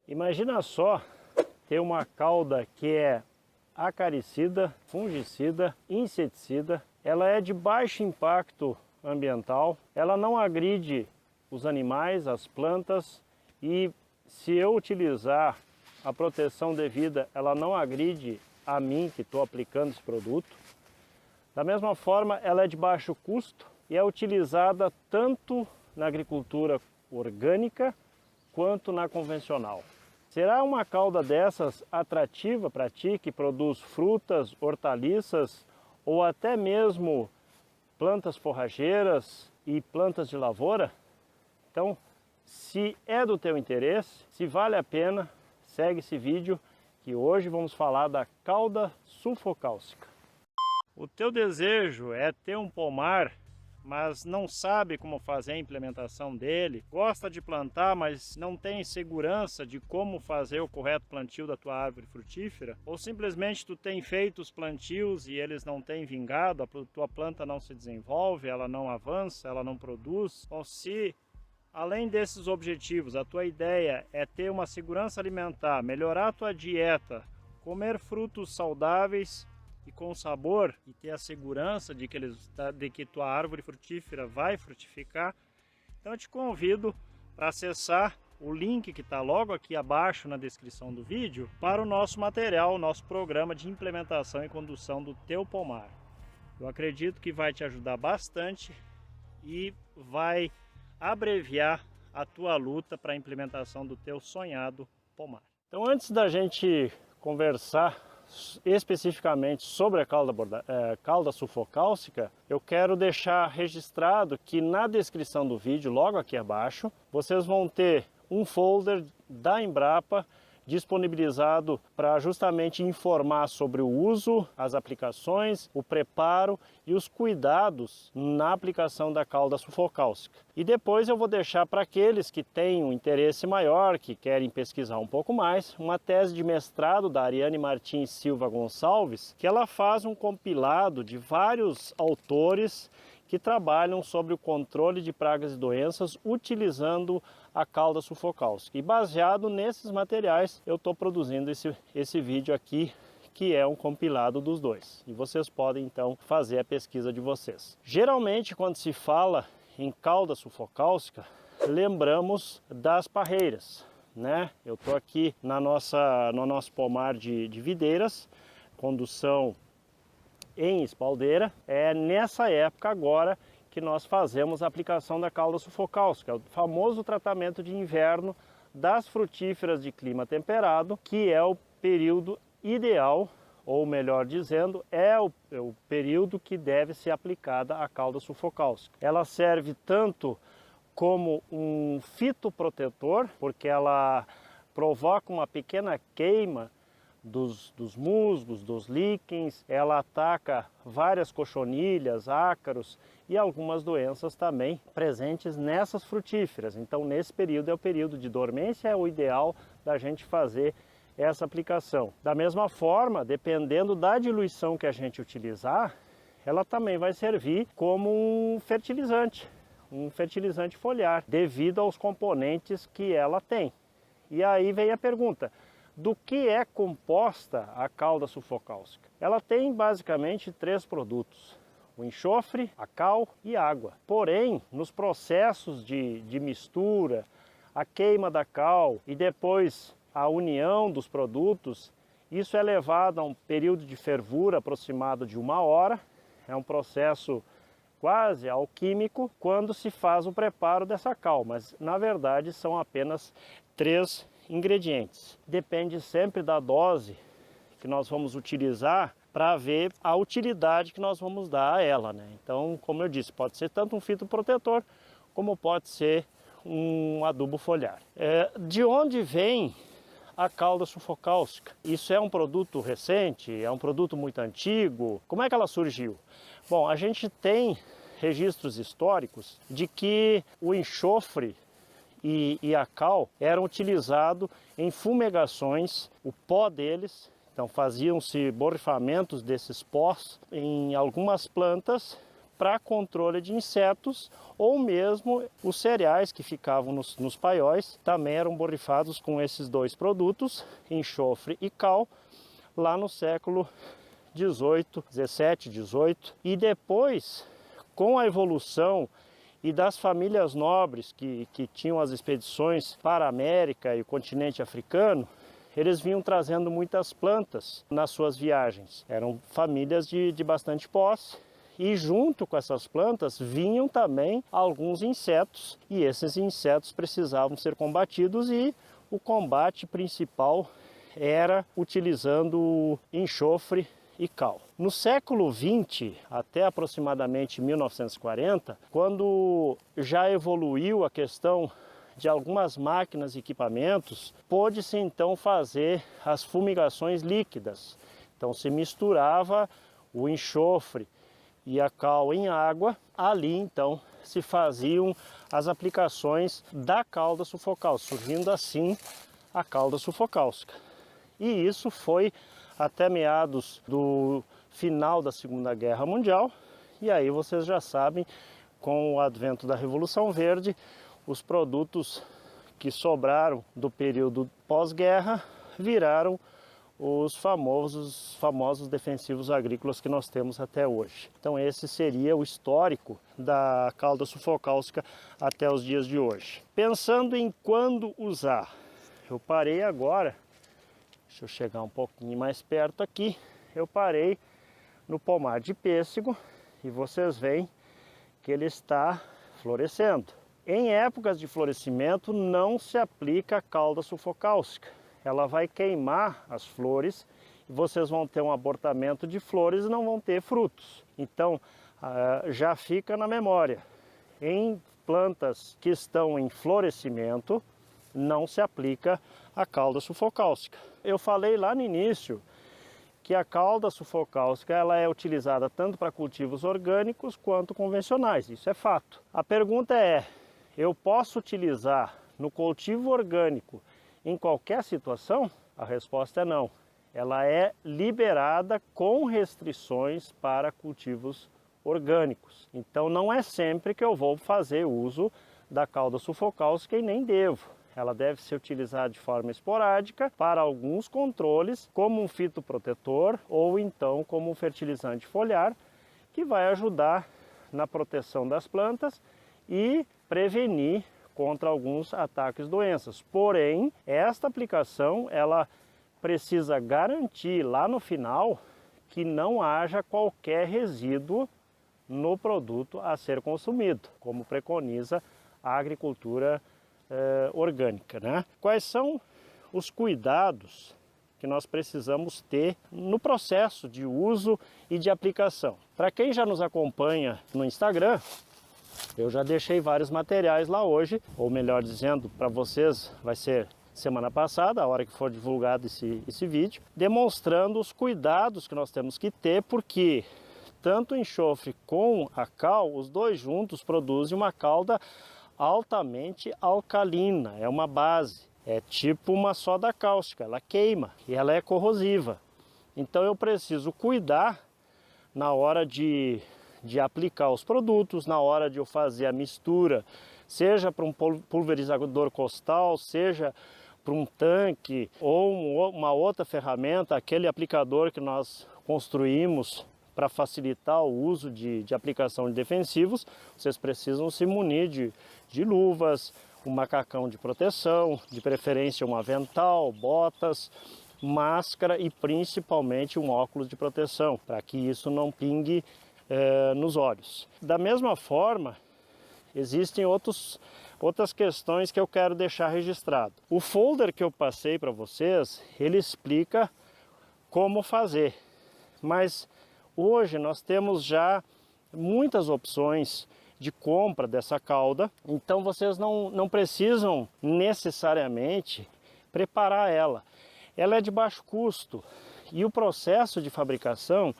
Imagina só ter uma cauda que é acaricida, fungicida, inseticida, ela é de baixo impacto ambiental, ela não agride os animais, as plantas, e se eu utilizar a proteção devida, ela não agride a mim que estou aplicando esse produto. Da mesma forma, ela é de baixo custo e é utilizada tanto na agricultura orgânica quanto na convencional. Será uma cauda dessas atrativa para ti que produz frutas, hortaliças ou até mesmo plantas forrageiras e plantas de lavoura? Então, se é do teu interesse, se vale a pena, segue esse vídeo que hoje vamos falar da cauda sulfocálcica. O teu desejo é ter um pomar, mas não sabe como fazer a implementação dele, gosta de plantar, mas não tem segurança de como fazer o correto plantio da tua árvore frutífera, ou simplesmente tu tem feito os plantios e eles não têm vingado, a tua planta não se desenvolve, ela não avança, ela não produz. Ou se além desses objetivos, a tua ideia é ter uma segurança alimentar, melhorar a tua dieta, comer frutos saudáveis e com sabor, e ter a segurança de que tua árvore frutífera vai frutificar, então eu te convido para acessar o link que está logo aqui abaixo na descrição do vídeo para o nosso material, o nosso programa de implementação e condução do teu pomar. Eu acredito que vai te ajudar bastante e vai abreviar a tua luta para a implementação do teu sonhado pomar. Então, antes da gente conversar especificamente sobre a cauda sulfocálcica, eu quero deixar registrado que na descrição do vídeo, logo aqui abaixo, vocês vão ter um folder da Embrapa disponibilizado para justamente informar sobre o uso, as aplicações, o preparo e os cuidados na aplicação da cauda sulfocálcica. E depois eu vou deixar para aqueles que têm um interesse maior, que querem pesquisar um pouco mais, uma tese de mestrado da Ariane Martins Silva Gonçalves, que ela faz um compilado de vários autores que trabalham sobre o controle de pragas e doenças utilizando a cauda sulfocálcica. E baseado nesses materiais, eu estou produzindo esse vídeo aqui, que é um compilado dos dois. E vocês podem, então, fazer a pesquisa de vocês. Geralmente, quando se fala em cauda sulfocálcica, lembramos das parreiras, né? Eu estou aqui no nosso pomar de videiras, condução em espaldeira. É nessa época agora que nós fazemos a aplicação da cauda sulfocálcica, o famoso tratamento de inverno das frutíferas de clima temperado, que é o período ideal, ou melhor dizendo, é o período que deve ser aplicada a cauda sulfocálcica. Ela serve tanto como um fitoprotetor, porque ela provoca uma pequena queima dos musgos, dos líquens, ela ataca várias cochonilhas, ácaros e algumas doenças também presentes nessas frutíferas. Então, nesse período é o período de dormência, é o ideal da gente fazer essa aplicação. Da mesma forma, dependendo da diluição que a gente utilizar, ela também vai servir como um fertilizante foliar, devido aos componentes que ela tem. E aí vem a pergunta: do que é composta a cauda sulfocálcica? Ela tem basicamente 3 produtos: o enxofre, a cal e a água. Porém, nos processos de mistura, a queima da cal e depois a união dos produtos, isso é levado a um período de fervura aproximado de 1 hora. É um processo quase alquímico quando se faz o preparo dessa cal, mas na verdade são apenas 3 ingredientes. Depende sempre da dose que nós vamos utilizar para ver a utilidade que nós vamos dar a ela, né? Então, como eu disse, pode ser tanto um fitoprotetor como pode ser um adubo foliar. De onde vem a cauda sulfocálcica? Isso é um produto recente? É um produto muito antigo? Como é que ela surgiu? Bom, a gente tem registros históricos de que o enxofre e a cal eram utilizados em fumegações, o pó deles, então faziam-se borrifamentos desses pós em algumas plantas para controle de insetos, ou mesmo os cereais que ficavam nos paióis também eram borrifados com esses dois produtos, enxofre e cal, lá no século 18, 17, 18. E depois, com a evolução e das famílias nobres que tinham as expedições para a América e o continente africano, eles vinham trazendo muitas plantas nas suas viagens. Eram famílias de bastante posse. E junto com essas plantas vinham também alguns insetos. E esses insetos precisavam ser combatidos, e o combate principal era utilizando enxofre e cal. No século XX, até aproximadamente 1940, quando já evoluiu a questão de algumas máquinas e equipamentos, pôde-se então fazer as fumigações líquidas. Então se misturava o enxofre e a cal em água, ali então se faziam as aplicações da cauda sulfocálcica, surgindo assim a cauda sulfocálcica. E isso foi até meados do final da Segunda Guerra Mundial, e aí vocês já sabem, com o advento da Revolução Verde, os produtos que sobraram do período pós-guerra viraram os famosos defensivos agrícolas que nós temos até hoje. Então esse seria o histórico da cauda sulfocálcica até os dias de hoje. Pensando em quando usar, eu parei agora, deixa eu chegar um pouquinho mais perto aqui, eu parei no pomar de pêssego e vocês veem que ele está florescendo. Em épocas de florescimento não se aplica a cauda sulfocálcica. Ela vai queimar as flores e vocês vão ter um abortamento de flores e não vão ter frutos. Então já fica na memória. Em plantas que estão em florescimento não se aplica a cauda sulfocálcica. Eu falei lá no início que a cauda sulfocálcica ela é utilizada tanto para cultivos orgânicos quanto convencionais. Isso é fato. A pergunta é: eu posso utilizar no cultivo orgânico em qualquer situação? A resposta é não. Ela é liberada com restrições para cultivos orgânicos. Então não é sempre que eu vou fazer uso da cauda sulfocálcica e nem devo. Ela deve ser utilizada de forma esporádica para alguns controles, como um fitoprotetor ou então como um fertilizante foliar, que vai ajudar na proteção das plantas e prevenir contra alguns ataques de doenças. Porém, esta aplicação ela precisa garantir lá no final que não haja qualquer resíduo no produto a ser consumido, como preconiza a agricultura orgânica, né? Quais são os cuidados que nós precisamos ter no processo de uso e de aplicação? Para quem já nos acompanha no Instagram, eu já deixei vários materiais lá hoje, ou melhor dizendo, para vocês vai ser semana passada, a hora que for divulgado esse vídeo, demonstrando os cuidados que nós temos que ter, porque tanto o enxofre com a cal, os dois juntos produzem uma cauda altamente alcalina, é uma base, é tipo uma soda cáustica, ela queima e ela é corrosiva. Então eu preciso cuidar na hora de aplicar os produtos, na hora de eu fazer a mistura, seja para um pulverizador costal, seja para um tanque ou uma outra ferramenta, aquele aplicador que nós construímos para facilitar o uso de aplicação de defensivos, vocês precisam se munir de luvas, um macacão de proteção, de preferência um avental, botas, máscara e principalmente um óculos de proteção, para que isso não pingue nos olhos. Da mesma forma, existem outras questões que eu quero deixar registrado. O folder que eu passei para vocês, ele explica como fazer, mas hoje nós temos já muitas opções de compra dessa cauda, então vocês não precisam necessariamente preparar ela. Ela é de baixo custo e o processo de fabricação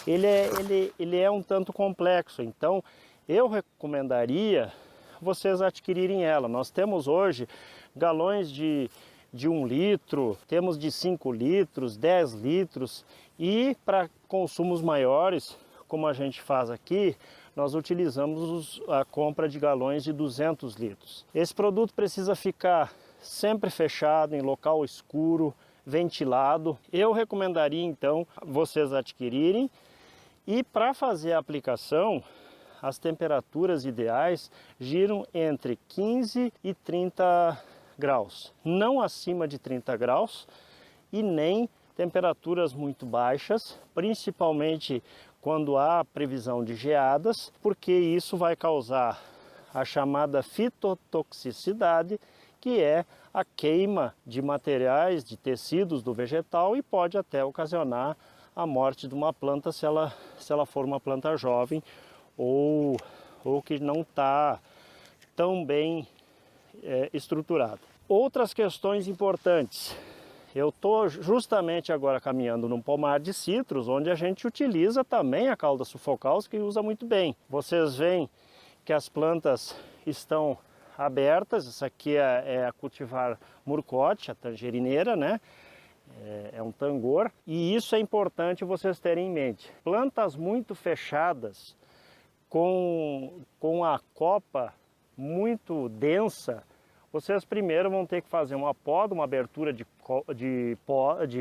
ele é um tanto complexo, então eu recomendaria vocês adquirirem ela. Nós temos hoje galões de 1 litro, temos de 5 litros, 10 litros e para consumos maiores, como a gente faz aqui, nós utilizamos a compra de galões de 200 litros. Esse produto precisa ficar sempre fechado, em local escuro, ventilado. Eu recomendaria então vocês adquirirem, e para fazer a aplicação, as temperaturas ideais giram entre 15 e 30 graus, não acima de 30 graus e nem temperaturas muito baixas, principalmente quando há previsão de geadas, porque isso vai causar a chamada fitotoxicidade, que é a queima de materiais, de tecidos do vegetal, e pode até ocasionar a morte de uma planta se ela for uma planta jovem ou que não está tão bem estruturada. Outras questões importantes. Eu estou justamente agora caminhando num pomar de citros, onde a gente utiliza também a cauda sulfocáusica e usa muito bem. Vocês veem que as plantas estão abertas. Essa aqui é a cultivar murcote, a tangerineira, né? É um tangor, e isso é importante vocês terem em mente. Plantas muito fechadas, com a copa muito densa, vocês primeiro vão ter que fazer uma poda, uma abertura de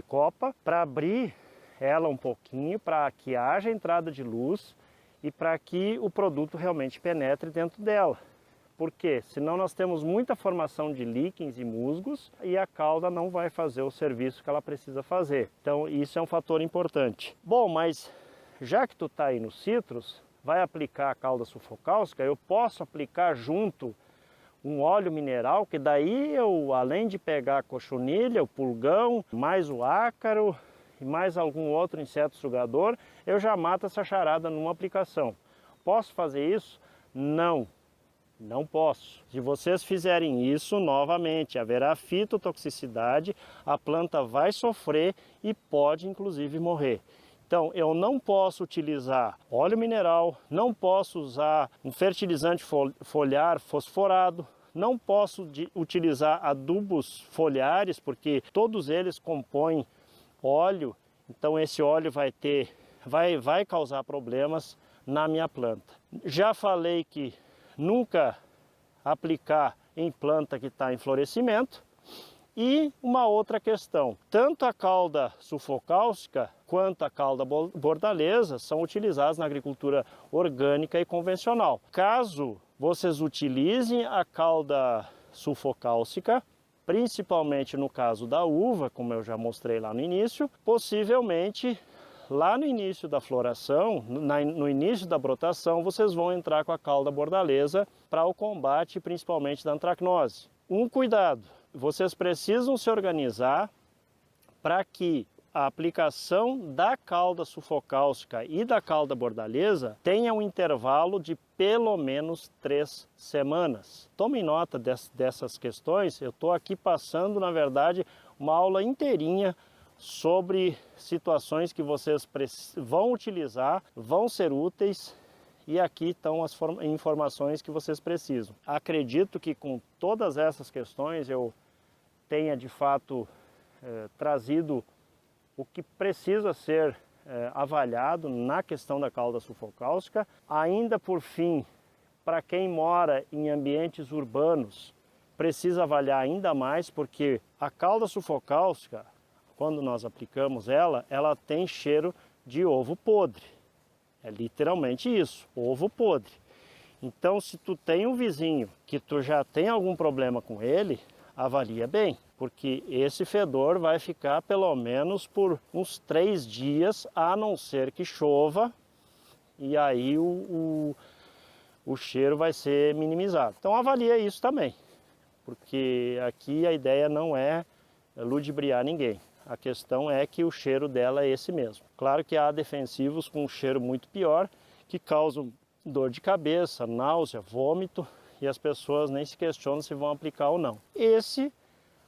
copa, para abrir ela um pouquinho, para que haja entrada de luz e para que o produto realmente penetre dentro dela. Por quê? Senão nós temos muita formação de líquens e musgos e a cauda não vai fazer o serviço que ela precisa fazer. Então isso é um fator importante. Bom, mas já que tu está aí no citros, vai aplicar a cauda sulfocáusica, eu posso aplicar junto um óleo mineral, que daí eu, além de pegar a cochonilha, o pulgão, mais o ácaro e mais algum outro inseto sugador, eu já mato essa charada numa aplicação. Posso fazer isso? Não. Não posso. Se vocês fizerem isso, novamente, haverá fitotoxicidade, a planta vai sofrer e pode inclusive morrer. Então, eu não posso utilizar óleo mineral, não posso usar um fertilizante foliar fosforado, não posso utilizar adubos foliares, porque todos eles compõem óleo, então esse óleo vai causar problemas na minha planta. Já falei que nunca aplicar em planta que está em florescimento. E uma outra questão, tanto a cauda sulfocáusica quanto a cauda bordaleza são utilizadas na agricultura orgânica e convencional. Caso vocês utilizem a cauda sulfocáusica, principalmente no caso da uva, como eu já mostrei lá no início, possivelmente lá no início da floração, no início da brotação, vocês vão entrar com a cauda bordaleza para o combate principalmente da antracnose. Um cuidado, vocês precisam se organizar para que a aplicação da cauda sulfocáusica e da cauda bordaleza tenha um intervalo de pelo menos 3 semanas. Tomem nota dessas questões, eu estou aqui passando, na verdade, uma aula inteirinha sobre situações que vocês vão utilizar, vão ser úteis, e aqui estão as informações que vocês precisam. Acredito que com todas essas questões eu tenha de fato trazido o que precisa ser avaliado na questão da cauda sulfocáusica. Ainda por fim, para quem mora em ambientes urbanos, precisa avaliar ainda mais, porque a cauda sulfocáusica, quando nós aplicamos ela tem cheiro de ovo podre. É literalmente isso, ovo podre. Então, se tu tem um vizinho que tu já tem algum problema com ele, avalia bem, porque esse fedor vai ficar pelo menos por uns 3 dias, a não ser que chova, e aí o cheiro vai ser minimizado. Então avalia isso também, porque aqui a ideia não é ludibriar ninguém. A questão é que o cheiro dela é esse mesmo. Claro que há defensivos com um cheiro muito pior, que causam dor de cabeça, náusea, vômito, e as pessoas nem se questionam se vão aplicar ou não. Esse,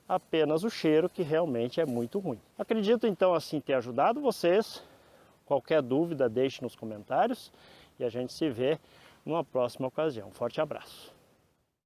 apenas o cheiro, que realmente é muito ruim. Acredito então assim ter ajudado vocês. Qualquer dúvida deixe nos comentários e a gente se vê numa próxima ocasião. Um forte abraço.